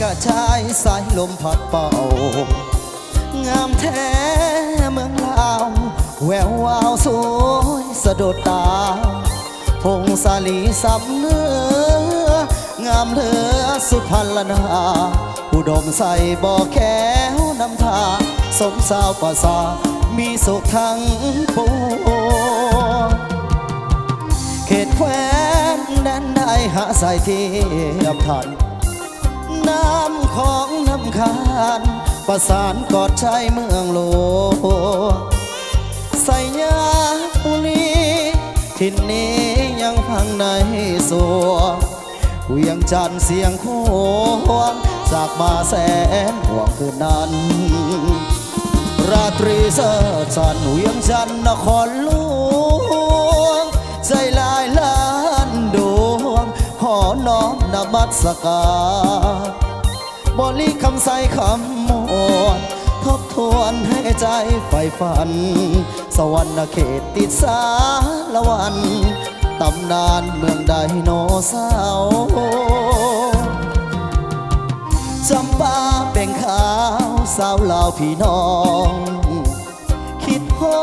กระชายสายลมพัดเป่างามแท้เมืองลาวแวววาวสวยสะดุดตาพงสาลีสับเนื้องามเหลือสุดพันละนาอุดมใส่บ่อแก้วนำทาสมสาวประสามีสุขทั้งปวงเขตแคว้นแดนได้หาใส่เทียบทันน้ำของน้ำคานประสานกอดชายเมืองหลวงใส่ยาบุรีทิ่นนี้ยังพังในสวงเวียงจันทร์เสียงโค้งจากมาแสนห่วงคืนนั้นราตรีเสิร์ชสันเวียงจันทร์นครหลวงใจลายล้านดวงหอน้อมนมัสการบริคำใส่คำมวลทบทวนให้ใจใฝ่ฝันสวรรค์เขตติดสารวันตำนานเมืองไดโนเสาร์จำปาเป็นขาวสาวลาวพี่น้องคิดฮอ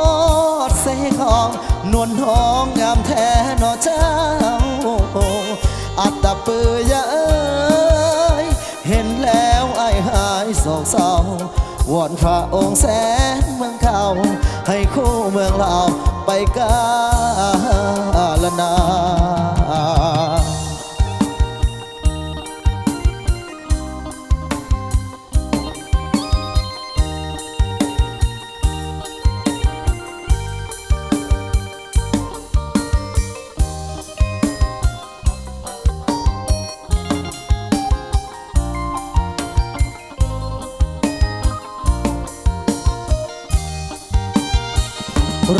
ดเสกองนวลทองงามแท้นอเจ้าอัตตะปือยะเอ้ยเห็นแล้วไอ้หายโศกเศร้าวอนพระองค์แสนเมืองเก่าให้คู่เมืองเราไปกาลนา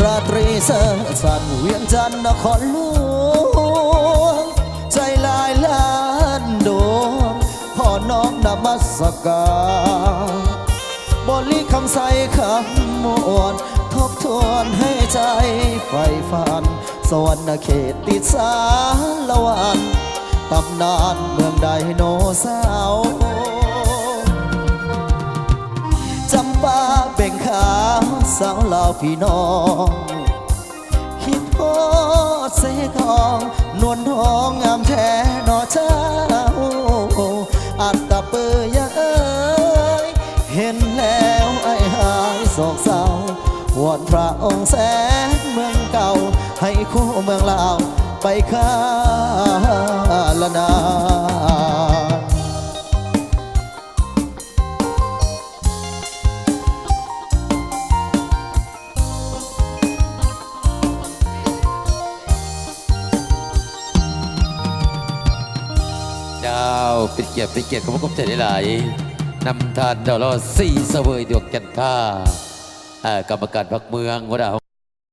ราตรีเสิร์ชสันเวียงจันทร์นครหลวงใจลายล้านดวงพ่อน้อมนมัสการบริคำใส่คำมวลทบทวนให้ใจใฝ่ฝันสวรรค์เขตติดสารวันตำนานเมืองไดโนเสาร์จำปาเบ่งขาวสาวลาวพี่น้องคิดพอดเสกองนวลทองงามแท้นอเจ้าอัตตะเปือยะเอ้ยเห็นแล้วไอ้หายโศกเศร้าวอนพระองค์แสนเมืองเก่าให้คู่เมืองลาวไปกาลนาเป็นเกียรติของพวกผมใจได้หลายนำทานดอกล้อ4เสวยดวงจันทรากรรมการพรรคเมืองหัวหน้า